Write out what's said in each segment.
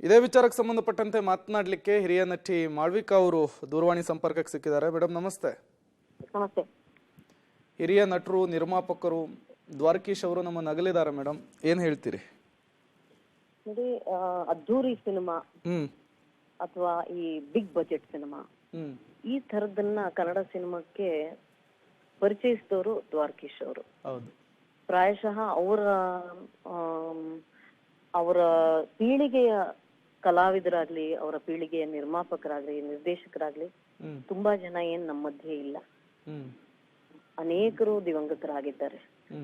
ಇದೇ ವಿಚಾರಕ್ಕೆ ಸಂಬಂಧಪಟ್ಟಂತೆ ಮಾತನಾಡಲಿಕ್ಕೆ ಹಿರಿಯ ನಟಿ ಮಾಳ್ವಿಕಾ ಅವರು ದೂರವಾಣಿ ಸಂಪರ್ಕಕ್ಕೆ ಸಿಕ್ಕಿದ್ದಾರೆ. ಮೇಡಮ್ ನಮಸ್ತೆ. ನಮಸ್ತೆ. ಹಿರಿಯ ನಟರು, ನಿರ್ಮಾಪಕರು ದ್ವಾರಕೀಶ್ ಅವರು ನಮ್ಮ ನಗಲಿದ್ದಾರೆ ಮೇಡಮ್, ಏನ್ ಹೇಳ್ತೀರಿ? ನೋಡಿ, ಅದ್ದೂರಿ ಸಿನಿಮಾ ಅಥವಾ ಈ ಬಿಗ್ ಬಜೆಟ್ ಸಿನಿಮಾ ಈ ತರದನ್ನ ಕನ್ನಡ ಸಿನಿಮಾಕ್ಕೆ ಪರಿಚಯಿಸಿದವರು ದ್ವಾರಕೀಶ್ ಅವರು. ಪ್ರಾಯಶಃ ಅವರ ಪೀಳಿಗೆಯ ಕಲಾವಿದರಾಗ್ಲಿ, ಅವರ ಪೀಳಿಗೆಯ ನಿರ್ಮಾಪಕರಾಗ್ಲಿ, ನಿರ್ದೇಶಕರಾಗ್ಲಿ ತುಂಬಾ ಜನ ಏನ್ ನಮ್ಮ ಮಧ್ಯೆ ಇಲ್ಲ. ಅನೇಕರು ದಿವಂಗತರಾಗಿದ್ದಾರೆ.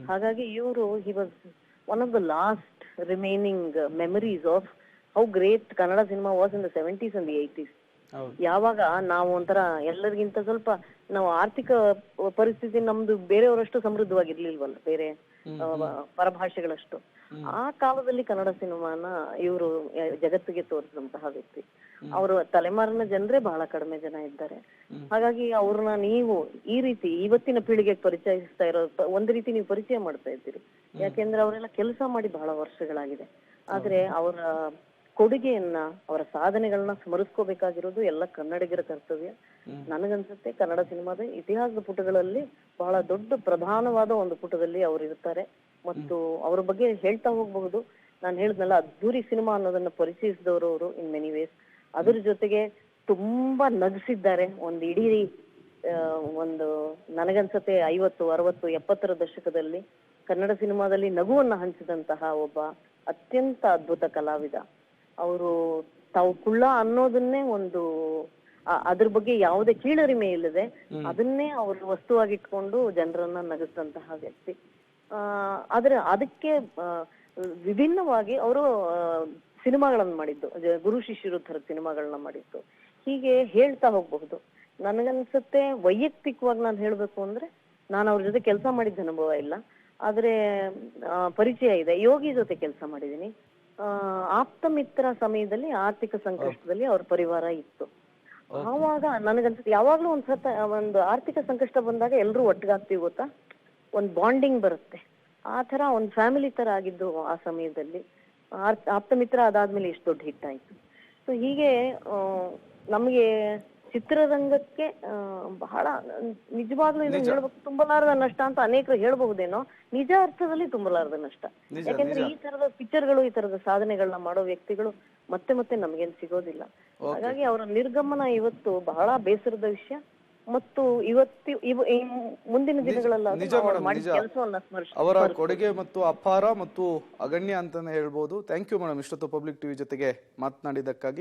ಹಾಗಾಗಿ ಇವರು he was one of the last remaining memories of how great Kannada cinema was in the 70s and the 80s. ಯಾವಾಗ ನಾವು ಒಂಥರ ಎಲ್ಲರಿಗಿಂತ ಸ್ವಲ್ಪ ನಾವು ಆರ್ಥಿಕ ಪರಿಸ್ಥಿತಿ ನಮ್ದು ಬೇರೆಯವರಷ್ಟು ಸಮೃದ್ಧವಾಗಿರ್ಲಿಲ್ವಲ್ಲ, ಬೇರೆ ಪರಭಾಷೆಗಳಷ್ಟು. ಆ ಕಾಲದಲ್ಲಿ ಕನ್ನಡ ಸಿನಿಮಾನ ಇವರು ಜಗತ್ತಿಗೆ ತೋರಿಸಿದಂತಹ ವ್ಯಕ್ತಿ. ಅವರು ತಲೆಮಾರಿನ ಜನರೇ ಬಹಳ ಕಡಿಮೆ ಜನ ಇದ್ದಾರೆ. ಹಾಗಾಗಿ ಅವ್ರನ್ನ ನೀವು ಈ ರೀತಿ ಇವತ್ತಿನ ಪೀಳಿಗೆಗೆ ಪರಿಚಯಿಸ್ತಾ ಇರೋ ಒಂದ್ ರೀತಿ ನೀವು ಪರಿಚಯ ಮಾಡ್ತಾ ಇದ್ದೀರಿ. ಯಾಕೆಂದ್ರೆ ಅವರೆಲ್ಲ ಕೆಲಸ ಮಾಡಿ ಬಹಳ ವರ್ಷಗಳಾಗಿದೆ. ಆದ್ರೆ ಅವರ ಕೊಡುಗೆಯನ್ನ, ಅವರ ಸಾಧನೆಗಳನ್ನ ಸ್ಮರಿಸ್ಕೋಬೇಕಾಗಿರೋದು ಎಲ್ಲ ಕನ್ನಡಿಗರ ಕರ್ತವ್ಯ. ನನಗನ್ಸುತ್ತೆ ಕನ್ನಡ ಸಿನಿಮಾದ ಇತಿಹಾಸದ ಪುಟಗಳಲ್ಲಿ ಬಹಳ ದೊಡ್ಡ ಪ್ರಧಾನವಾದ ಒಂದು ಪುಟದಲ್ಲಿ ಅವ್ರು ಇರ್ತಾರೆ. ಮತ್ತು ಅವ್ರ ಬಗ್ಗೆ ಹೇಳ್ತಾ ಹೋಗ್ಬಹುದು. ನಾನು ಹೇಳಿದ್ನಲ್ಲ, ಅದ್ದೂರಿ ಸಿನಿಮಾ ಅನ್ನೋದನ್ನ ಪರಿಚಯಿಸಿದವರು ಅವರು ಇನ್ ಮೆನಿ ವೇಸ್. ಅದ್ರ ಜೊತೆಗೆ ತುಂಬಾ ನಗಿಸಿದ್ದಾರೆ. ಒಂದು ಇಡೀ ಒಂದು ನನಗನ್ಸತ್ತೆ 50, 60, 70ರ ದಶಕದಲ್ಲಿ ಕನ್ನಡ ಸಿನಿಮಾದಲ್ಲಿ ನಗುವನ್ನ ಹಂಚಿದಂತಹ ಒಬ್ಬ ಅತ್ಯಂತ ಅದ್ಭುತ ಕಲಾವಿದ. ಅವರು ತಾವು ಕುಳ್ಳ ಅನ್ನೋದನ್ನೇ ಒಂದು ಅದ್ರ ಬಗ್ಗೆ ಯಾವುದೇ ಕೀಳರಿಮೆ ಇಲ್ಲದೆ ಅದನ್ನೇ ಅವರು ವಸ್ತುವಾಗಿಟ್ಕೊಂಡು ಜನರನ್ನ ನಗಿಸಿದಂತಹ ವ್ಯಕ್ತಿ. ಆದ್ರೆ ಅದಕ್ಕೆ ವಿಭಿನ್ನವಾಗಿ ಅವರು ಸಿನಿಮಾಗಳನ್ನ ಮಾಡಿದ್ದು, ಗುರು ಶಿಷ್ಯರು ಥರದ ಸಿನಿಮಾಗಳನ್ನ ಮಾಡಿದ್ದು. ಹೀಗೆ ಹೇಳ್ತಾ ಹೋಗ್ಬಹುದು. ನನಗನ್ಸುತ್ತೆ ವೈಯಕ್ತಿಕವಾಗಿ ನಾನು ಹೇಳ್ಬೇಕು ಅಂದ್ರೆ, ನಾನು ಅವ್ರ ಜೊತೆ ಕೆಲಸ ಮಾಡಿದ್ದ ಅನುಭವ ಇಲ್ಲ, ಆದ್ರೆ ಪರಿಚಯ ಇದೆ. ಯೋಗಿ ಜೊತೆ ಕೆಲಸ ಮಾಡಿದೀನಿ. ಆಪ್ತ ಮಿತ್ರ ಸಮಯದಲ್ಲಿ ಆರ್ಥಿಕ ಸಂಕಷ್ಟದಲ್ಲಿ ಅವ್ರ ಪರಿವಾರ ಇತ್ತು. ಆವಾಗ ನನಗನ್ಸುತ್ತೆ ಯಾವಾಗ್ಲೂ ಒಂದು ಆರ್ಥಿಕ ಸಂಕಷ್ಟ ಬಂದಾಗ ಎಲ್ರೂ ಒಟ್ಟಿಗಾಗ್ತೀವಿ, ಗೊತ್ತಾ, ಒಂದ್ ಬಾಂಡಿಂಗ್ ಬರುತ್ತೆ. ಆ ತರ ಒಂದ್ ಫ್ಯಾಮಿಲಿ ತರ ಆಗಿದ್ದು ಆ ಸಮಯದಲ್ಲಿ. ಆಪ್ತ ಮಿತ್ರ ಅದಾದ್ಮೇಲೆ ಎಷ್ಟು ದೊಡ್ಡ ಹಿಟ್ ಆಯ್ತು. ಸೊ ಹೀಗೆ ನಮ್ಗೆ ಚಿತ್ರರಂಗಕ್ಕೆ ಬಹಳ ನಿಜವಾಗ್ಲೂ ಇದನ್ನ ಹೇಳ್ಬೇಕು, ತುಂಬಲಾರದ ನಷ್ಟ ಅಂತ ಅನೇಕರು ಹೇಳ್ಬಹುದೇನೋ, ನಿಜ ಅರ್ಥದಲ್ಲಿ ತುಂಬಲಾರದ ನಷ್ಟ. ಯಾಕೆಂದ್ರೆ ಈ ತರದ ಪಿಕ್ಚರ್ಗಳು, ಈ ತರದ ಸಾಧನೆಗಳನ್ನ ಮಾಡೋ ವ್ಯಕ್ತಿಗಳು ಮತ್ತೆ ಮತ್ತೆ ನಮ್ಗೇನ್ ಸಿಗೋದಿಲ್ಲ. ಹಾಗಾಗಿ ಅವರ ನಿರ್ಗಮನ ಇವತ್ತು ಬಹಳ ಬೇಸರದ ವಿಷಯ. ಮತ್ತು ಮುಂದಿನ ದಿನಗಳಲ್ಲಿ ಅವರ ಕೊಡುಗೆ ಮತ್ತು ಅಪಾರ ಮತ್ತು ಅಗಣ್ಯ ಅಂತಾನೆ ಹೇಳ್ಬೋದು. ಥ್ಯಾಂಕ್ ಯು ಮೇಡಮ್, ಇಷ್ಟೊತ್ತು ಪಬ್ಲಿಕ್ ಟಿವಿ ಜೊತೆಗೆ ಮಾತನಾಡಿದ್ದಕ್ಕಾಗಿ.